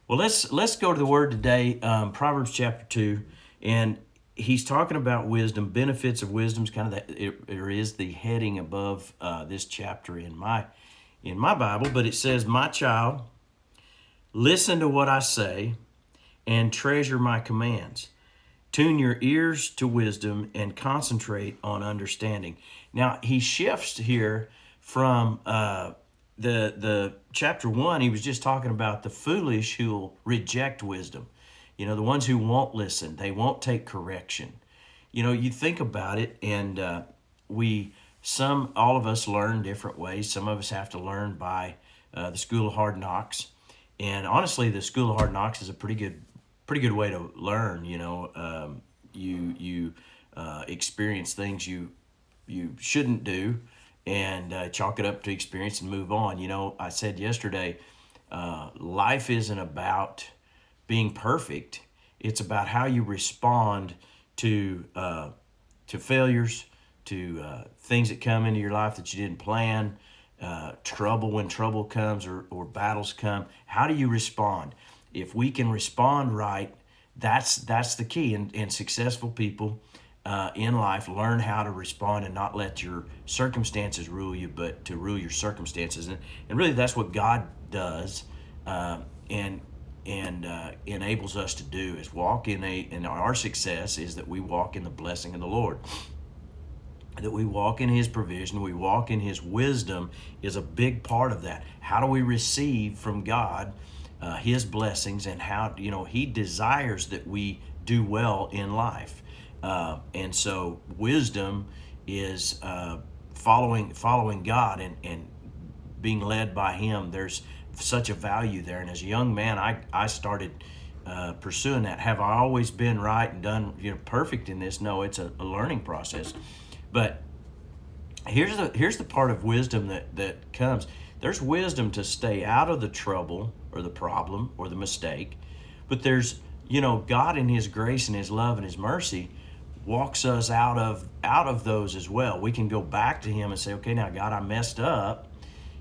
Well, let's go to the word today, Proverbs chapter 2, and he's talking about wisdom, benefits of wisdom. Is kind of there is the heading above this chapter in my Bible, but it says, "My child, listen to what I say, and treasure my commands. Tune your ears to wisdom and concentrate on understanding." Now he shifts here from the chapter 1. He was just talking about the foolish who will reject wisdom. The ones who won't listen, they won't take correction. You think about it, and all of us learn different ways. Some of us have to learn by the school of hard knocks, and honestly, the school of hard knocks is a pretty good way to learn. You experience things you shouldn't do, and chalk it up to experience and move on. I said yesterday, life isn't about being perfect. It's about how you respond to failures, to things that come into your life that you didn't plan, trouble when trouble comes, or battles come. How do you respond? If we can respond right, that's the key. And successful people in life learn how to respond and not let your circumstances rule you, but to rule your circumstances. And really, that's what God does, and enables us to do, is walk and our success is that we walk in the blessing of the Lord, that we walk in His provision, we walk in His wisdom is a big part of that. How do we receive from God His blessings, and how He desires that we do well in life, and so wisdom is following God and being led by Him. There's such a value there, and as a young man, I started pursuing that. Have I always been right and done perfect in this? No, it's a learning process. But here's the part of wisdom that comes. There's wisdom to stay out of the trouble or the problem or the mistake, but there's God in His grace and His love and His mercy walks us out of those as well. We can go back to Him and say, okay, now God, I messed up.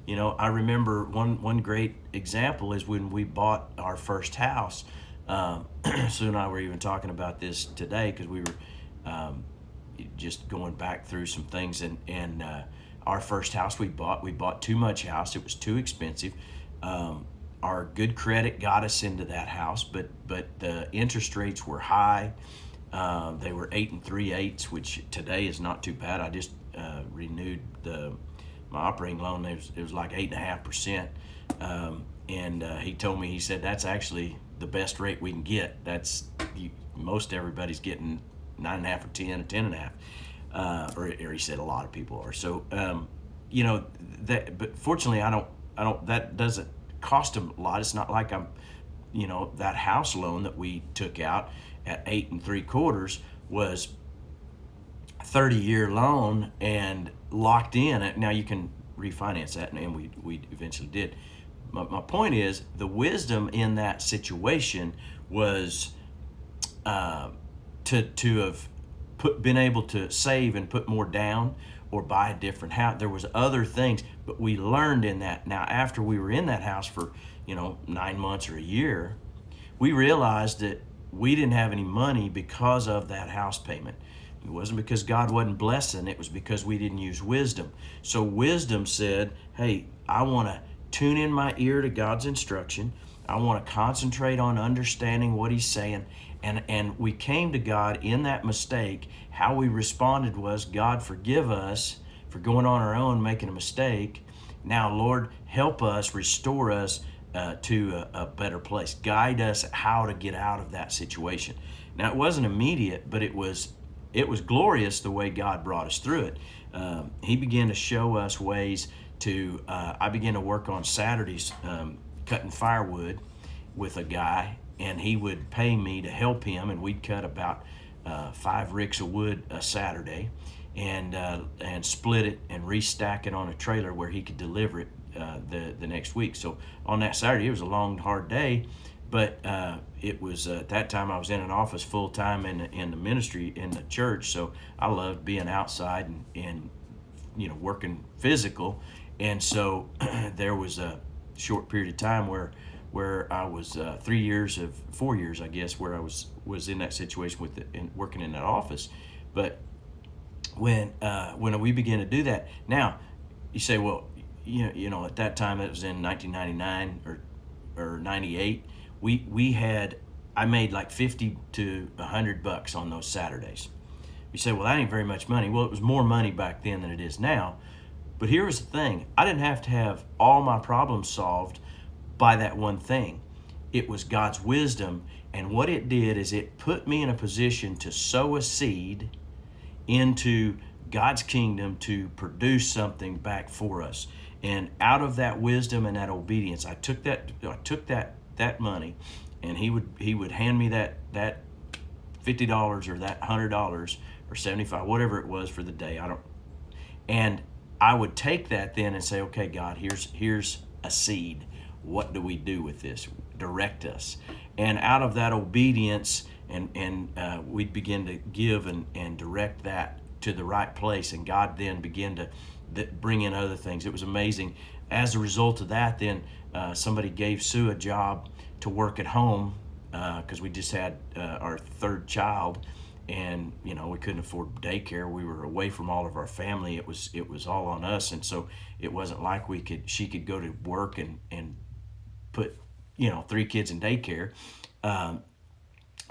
I remember one great example is when we bought our first house. Sue and I were even talking about this today because we were just going back through some things, and our first house we bought too much house. It was too expensive. Our good credit got us into that house, but the interest rates were high. They were 8 3/8, which today is not too bad. I just renewed my operating loan. It was like 8.5%, and he told me, he said, that's actually the best rate we can get. Most everybody's getting 9.5 or 10 or 10.5, or he said a lot of people are. So but fortunately, I don't. That doesn't cost them a lot. It's not like I'm, that house loan that we took out at 8 3/4 was 30-year loan and locked in. Now you can refinance that, and we eventually did. My point is, the wisdom in that situation was to have been able to save and put more down or buy a different house. There was other things, but we learned in that. Now, after we were in that house for 9 months or a year, we realized that we didn't have any money because of that house payment. It wasn't because God wasn't blessing, it was because we didn't use wisdom. So wisdom said, hey, I want to tune in my ear to God's instruction. I want to concentrate on understanding what He's saying. And we came to God in that mistake. How we responded was, God, forgive us for going on our own, making a mistake. Now, Lord, help us, restore us to a better place. Guide us how to get out of that situation. Now, it wasn't immediate, but it was glorious the way God brought us through it. He began to show us ways to, I began to work on Saturdays cutting firewood with a guy, and he would pay me to help him, and we'd cut about 5 ricks of wood a Saturday, and split it and restack it on a trailer where he could deliver it the next week. So on that Saturday, it was a long, hard day, but it was at that time I was in an office full time in the ministry in the church, so I loved being outside and working physical. And so there was a short period of time where where I was 4 years, I guess, where I was in that situation with working in that office. But when we began to do that, now you say, well, at that time it was in 1999 or 98. We had I made like 50 to $100 on those Saturdays. You say, well, that ain't very much money. Well, it was more money back then than it is now. But here was the thing: I didn't have to have all my problems solved by that one thing. It was God's wisdom, and what it did is it put me in a position to sow a seed into God's kingdom to produce something back for us. And out of that wisdom and that obedience, I took that money, and he would hand me that $50 or that $100 or 75, whatever it was for the day. And I would take that then and say, okay, God, here's a seed. What do we do with this? Direct us. And out of that obedience, and we'd begin to give and direct that to the right place, and God then began to bring in other things. It was amazing. As a result of that, then somebody gave Sue a job to work at home because we just had our third child, and we couldn't afford daycare. We were away from all of our family. It was all on us, and so it wasn't like she could go to work and put 3 kids in daycare.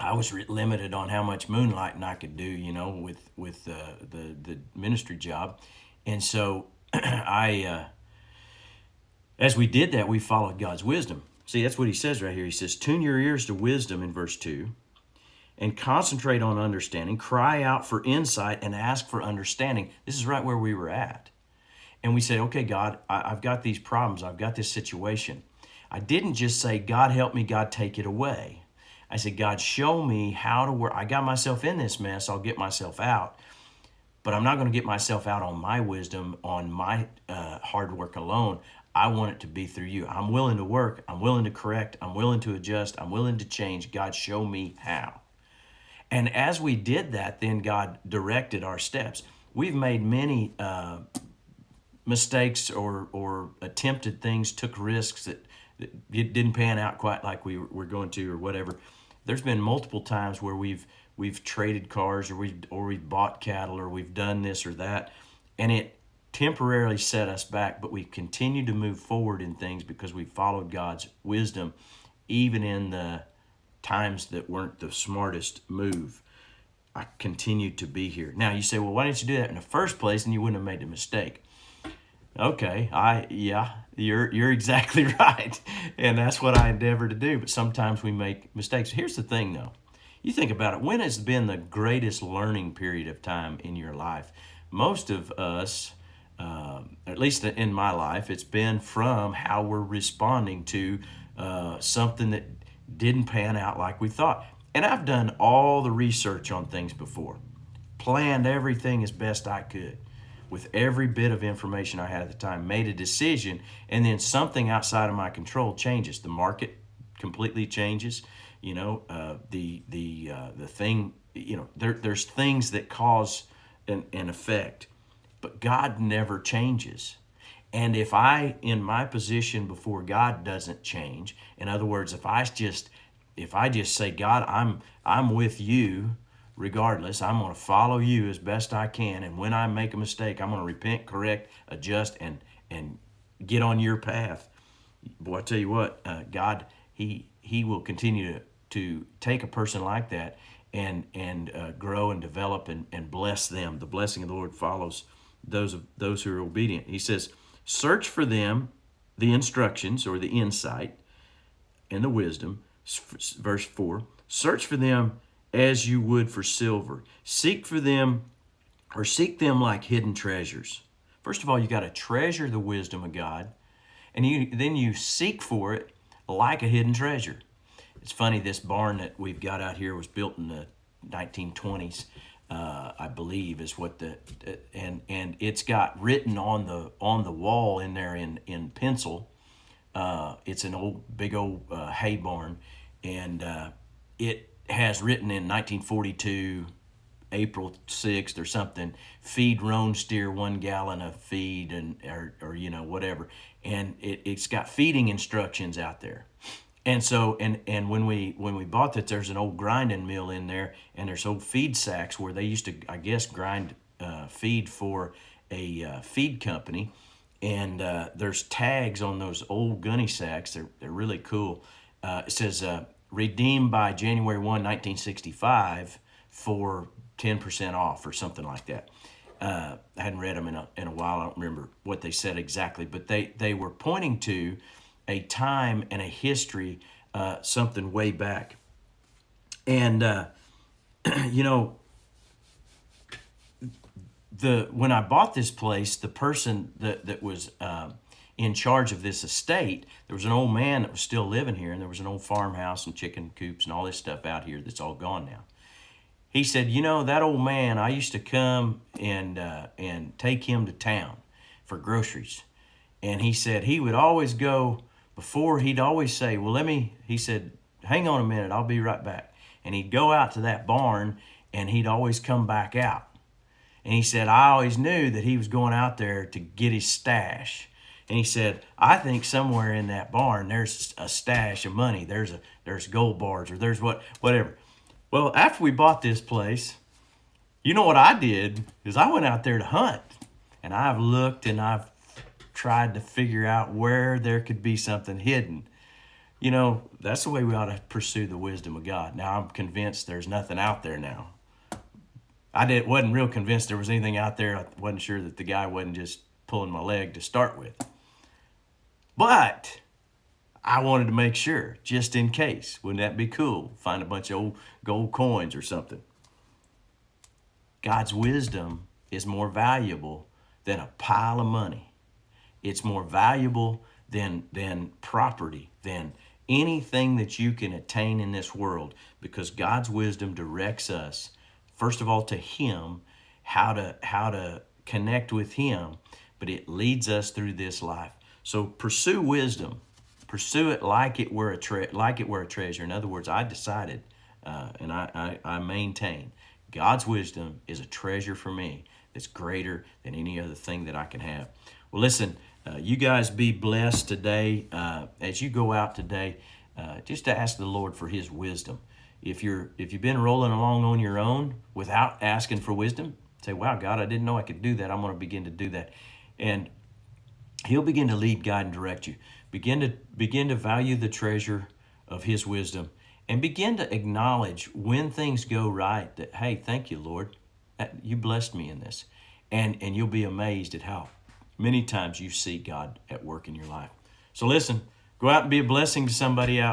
I was limited on how much moonlighting I could do, with the ministry job, and so as we did that, we followed God's wisdom. See, that's what he says right here. He says, "Tune your ears to wisdom," in verse 2, "and concentrate on understanding. Cry out for insight and ask for understanding." This is right where we were at, and we say, "Okay, God, I've got these problems. I've got this situation." I didn't just say, "God help me, God take it away." I said, "God, show me how to work. I got myself in this mess. I'll get myself out. But I'm not going to get myself out on my wisdom, on my hard work alone. I want it to be through you. I'm willing to work. I'm willing to correct. I'm willing to adjust. I'm willing to change. God, show me how." And as we did that, then God directed our steps. We've made many mistakes or attempted things, took risks that it didn't pan out quite like we were going to or whatever. There's been multiple times where we've traded cars or we've bought cattle or we've done this or that, and it temporarily set us back, but we've continued to move forward in things because we followed God's wisdom, even in the times that weren't the smartest move. I continued to be here. Now you say, well, why didn't you do that in the first place and you wouldn't have made the mistake? Okay, you're exactly right, and that's what I endeavor to do. But sometimes we make mistakes. Here's the thing, though. You think about it. When has been the greatest learning period of time in your life? Most of us, at least in my life, it's been from how we're responding to something that didn't pan out like we thought. And I've done all the research on things before, planned everything as best I could with every bit of information I had at the time, made a decision, and then something outside of my control changes. The market completely changes. The thing. There's things that cause an effect, but God never changes. And if in my position before God doesn't change, in other words, if I just say, God, I'm with you. Regardless, I'm going to follow you as best I can, and when I make a mistake, I'm going to repent, correct, adjust, and get on your path. Boy, I tell you what, God, He will continue to take a person like that and grow and develop and bless them. The blessing of the Lord follows those who are obedient. He says, "Search for them, the instructions or the insight and the wisdom." Verse 4, "Search for them as you would for silver. Seek them like hidden treasures." First of all, you got to treasure the wisdom of God, and then you seek for it like a hidden treasure. It's funny, this barn that we've got out here was built in the 1920s, I believe, is what and it's got written on the wall in there in pencil. It's an big old hay barn, and it has written in 1942, April 6th or something, "Feed roan steer 1 gallon of feed," or whatever. And it's got feeding instructions out there. And so, and when we bought that, there's an old grinding mill in there, and there's old feed sacks where they used to, I guess, grind feed for a feed company. And there's tags on those old gunny sacks. They're really cool. It says redeemed by January 1, 1965 for 10% off or something like that. I hadn't read them in a while. I don't remember what they said exactly, but they were pointing to a time and a history, something way back. And you know, when I bought this place, the person that was in charge of this estate, there was an old man that was still living here, and there was an old farmhouse and chicken coops and all this stuff out here that's all gone now. He said, you know, that old man, I used to come and take him to town for groceries. And he said he would always go, before he'd always say, well, he said, hang on a minute, I'll be right back. And he'd go out to that barn, and he'd always come back out. And he said, I always knew that he was going out there to get his stash. And he said, I think somewhere in that barn, there's a stash of money. There's gold bars, or there's whatever. Well, after we bought this place, you know what I did is I went out there to hunt, and I've looked and I've tried to figure out where there could be something hidden. You know, that's the way we ought to pursue the wisdom of God. Now, I'm convinced there's nothing out there now. Wasn't real convinced there was anything out there. I wasn't sure that the guy wasn't just pulling my leg to start with. But I wanted to make sure, just in case. Wouldn't that be cool? Find a bunch of old gold coins or something. God's wisdom is more valuable than a pile of money. It's more valuable than property, than anything that you can attain in this world, because God's wisdom directs us, first of all, to Him, how to connect with Him, but it leads us through this life. So pursue wisdom. Pursue it like it were a treasure. In other words, I decided, and I maintain, God's wisdom is a treasure for me that's greater than any other thing that I can have. Well, listen, you guys be blessed today. As you go out today, just to ask the Lord for His wisdom. If you've been rolling along on your own without asking for wisdom, say, wow, God, I didn't know I could do that. I'm going to begin to do that. And He'll begin to lead, guide, and direct you. Begin to value the treasure of His wisdom, and begin to acknowledge when things go right that, hey, thank you, Lord. You blessed me in this. And you'll be amazed at how many times you see God at work in your life. So listen, go out and be a blessing to somebody out.